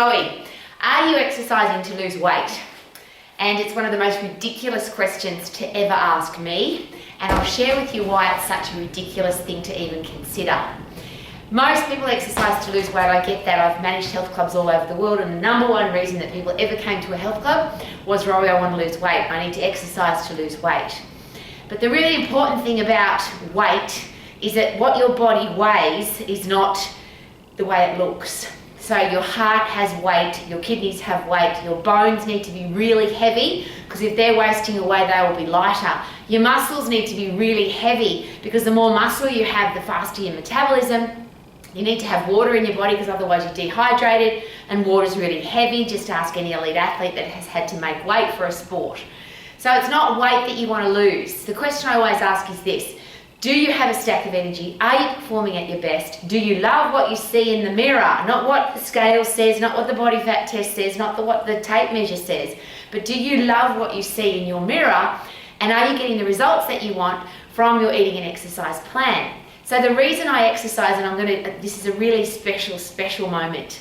Rowie. Are you exercising to lose weight? And it's one of the most ridiculous questions to ever ask me, and I'll share with you why it's such a ridiculous thing to even consider. Most people exercise to lose weight. I get that. I've managed health clubs all over the world, and the number one reason that people ever came to a health club was, Rowie, I want to lose weight. I need to exercise to lose weight. But the really important thing about weight is that what your body weighs is not the way it looks. So your heart has weight, your kidneys have weight, your bones need to be really heavy, because if they're wasting away, they will be lighter. Your muscles need to be really heavy, because the more muscle you have, the faster your metabolism. You need to have water in your body, because otherwise you're dehydrated, and water's really heavy. Just ask any elite athlete that has had to make weight for a sport. So it's not weight that you want to lose. The question I always ask is this: do you have a stack of energy? Are you performing at your best? Do you love what you see in the mirror? Not what the scale says, not what the body fat test says, not what the tape measure says, but do you love what you see in your mirror? And are you getting the results that you want from your eating and exercise plan? So the reason I exercise, and this is a really special moment.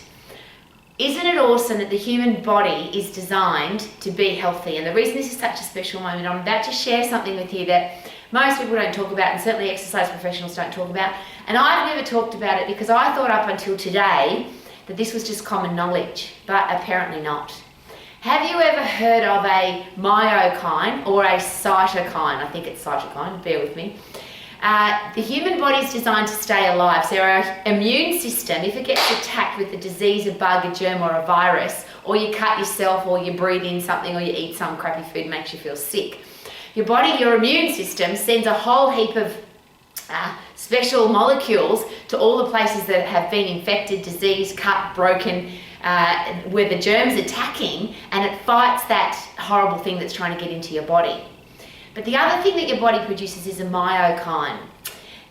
Isn't it awesome that the human body is designed to be healthy? And the reason this is such a special moment, I'm about to share something with you that most people don't talk about, and certainly exercise professionals don't talk about. And I've never talked about it because I thought up until today that this was just common knowledge, but apparently not. Have you ever heard of a myokine or a cytokine? I think it's cytokine, bear with me. The human body is designed to stay alive. So our immune system, if it gets attacked with a disease, a bug, a germ, or a virus, or you cut yourself, or you breathe in something, or you eat some crappy food that makes you feel sick, your body, your immune system sends a whole heap of special molecules to all the places that have been infected, diseased, cut, broken, where the germ's attacking, and it fights that horrible thing that's trying to get into your body. But the other thing that your body produces is a myokine.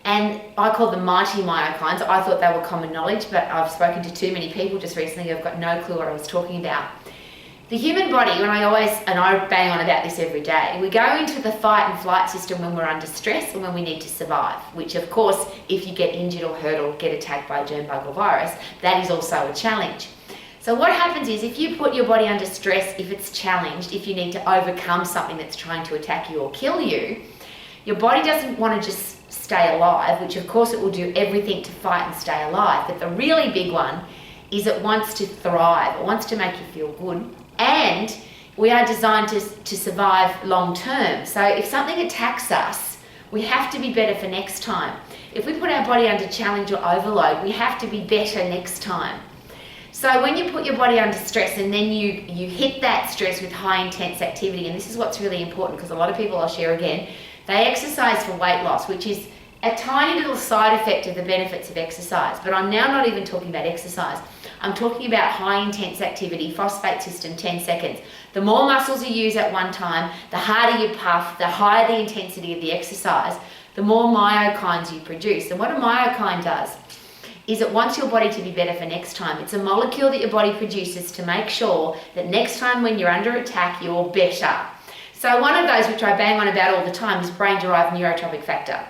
And I call them mighty myokines. I thought they were common knowledge, but I've spoken to too many people just recently who've got no clue what I was talking about. The human body, and I bang on about this every day, we go into the fight and flight system when we're under stress and when we need to survive, which of course, if you get injured or hurt or get attacked by a germ, bug or virus, that is also a challenge. So what happens is, if you put your body under stress, if it's challenged, if you need to overcome something that's trying to attack you or kill you, your body doesn't want to just stay alive, which of course it will do everything to fight and stay alive. But the really big one is it wants to thrive. It wants to make you feel good. And we are designed to survive long term. So if something attacks us, we have to be better for next time. If we put our body under challenge or overload, we have to be better next time. So when you put your body under stress and then you hit that stress with high intense activity, and this is what's really important, because a lot of people, I'll share again, they exercise for weight loss, which is a tiny little side effect of the benefits of exercise. But I'm now not even talking about exercise. I'm talking about high intense activity, phosphate system, 10 seconds. The more muscles you use at one time, the harder you puff, the higher the intensity of the exercise, the more myokines you produce. And what a myokine does is it wants your body to be better for next time. It's a molecule that your body produces to make sure that next time when you're under attack, you're better. So one of those, which I bang on about all the time, is brain-derived neurotrophic factor.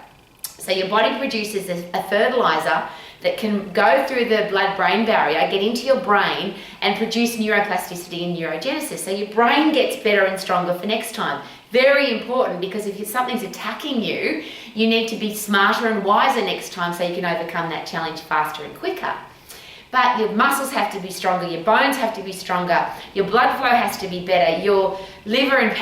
So your body produces a fertilizer that can go through the blood-brain barrier, get into your brain, and produce neuroplasticity and neurogenesis. So your brain gets better and stronger for next time. Very important, because if something's attacking you, you need to be smarter and wiser next time so you can overcome that challenge faster and quicker. But your muscles have to be stronger, your bones have to be stronger, your blood flow has to be better, your liver and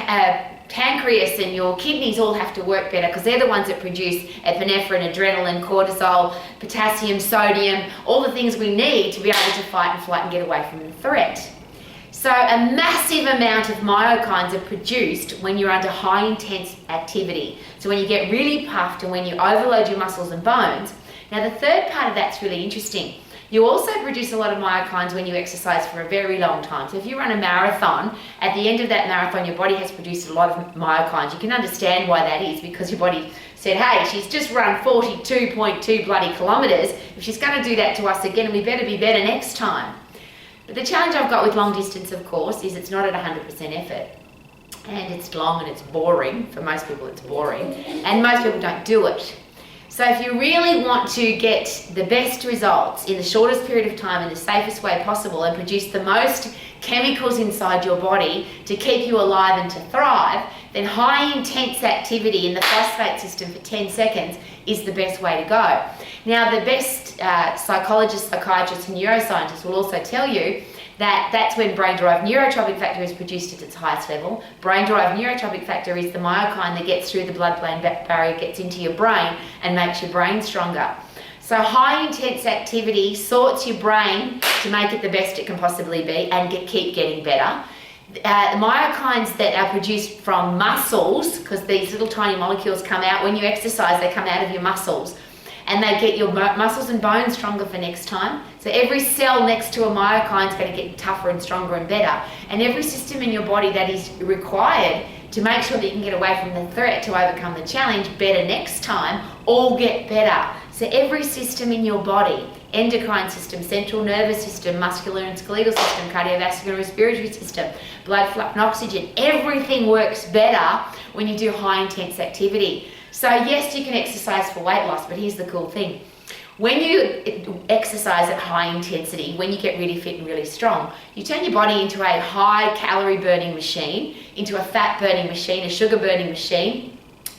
pancreas and your kidneys all have to work better, because they're the ones that produce epinephrine, adrenaline, cortisol, potassium, sodium, all the things we need to be able to fight and flight and get away from the threat. So a massive amount of myokines are produced when you're under high intense activity. So when you get really puffed and when you overload your muscles and bones. Now the third part of that's really interesting. You also produce a lot of myokines when you exercise for a very long time. So if you run a marathon, at the end of that marathon, your body has produced a lot of myokines. You can understand why that is, because your body said, hey, she's just run 42.2 bloody kilometers. If she's going to do that to us again, we better be better next time. But the challenge I've got with long distance, of course, is it's not at 100% effort. And it's long and it's boring. For most people, it's boring. And most people don't do it. So So if you really want to get the best results in the shortest period of time in the safest way possible and produce the most chemicals inside your body to keep you alive and to thrive, then high intense activity in the phosphate system for 10 seconds is the best way to go. Now, the best psychologists, psychiatrists and neuroscientists will also tell you that that's when brain-derived neurotropic factor is produced at its highest level. Brain-derived neurotropic factor is the myokine that gets through the blood-brain barrier, gets into your brain and makes your brain stronger. So high intense activity sorts your brain to make it the best it can possibly be and keep getting better. The myokines that are produced from muscles, because these little tiny molecules come out when you exercise, they come out of your muscles, and they get your muscles and bones stronger for next time. So every cell next to a myokine is going to get tougher and stronger and better. And every system in your body that is required to make sure that you can get away from the threat to overcome the challenge better next time, all get better. So every system in your body, endocrine system, central nervous system, muscular and skeletal system, cardiovascular and respiratory system, blood flow and oxygen, everything works better when you do high intense activity. So yes, you can exercise for weight loss, but here's the cool thing. When you exercise at high intensity, when you get really fit and really strong, you turn your body into a high calorie burning machine, into a fat burning machine, a sugar burning machine.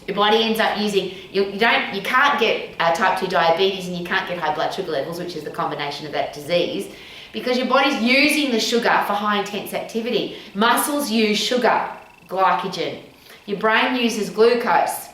Your body ends up using, you can't get type 2 diabetes and you can't get high blood sugar levels, which is the combination of that disease, because your body's using the sugar for high intense activity. Muscles use sugar, glycogen. Your brain uses glucose.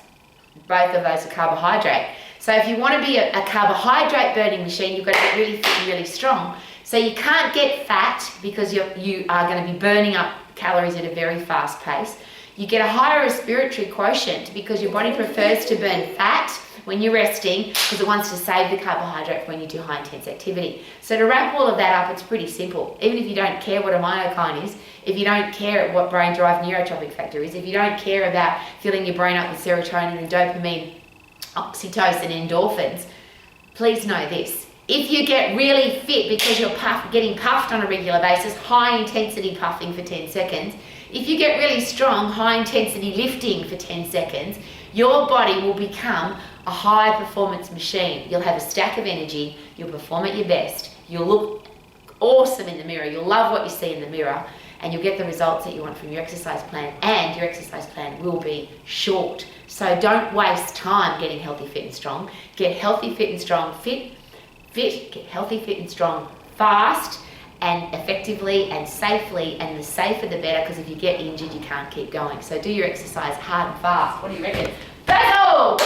Both of those are carbohydrate. So if you want to be a carbohydrate burning machine, you've got to get really fit and really strong. So you can't get fat because you are going to be burning up calories at a very fast pace. You get a higher respiratory quotient because your body prefers to burn fat when you're resting because it wants to save the carbohydrate for when you do high intense activity. So to wrap all of that up, it's pretty simple. Even if you don't care what a myokine is, if you don't care what brain-derived neurotropic factor is, if you don't care about filling your brain up with serotonin and dopamine, oxytocin, endorphins, please know this. If you get really fit because you're getting puffed on a regular basis, high intensity puffing for 10 seconds, if you get really strong, high intensity lifting for 10 seconds, your body will become a high performance machine. You'll have a stack of energy, you'll perform at your best, you'll look awesome in the mirror, you'll love what you see in the mirror, and you'll get the results that you want from your exercise plan, and your exercise plan will be short. So don't waste time getting healthy, fit and strong. Get healthy, fit and strong, get healthy, fit and strong fast and effectively and safely, and the safer the better, because if you get injured you can't keep going. So do your exercise hard and fast. What do you reckon? Battle!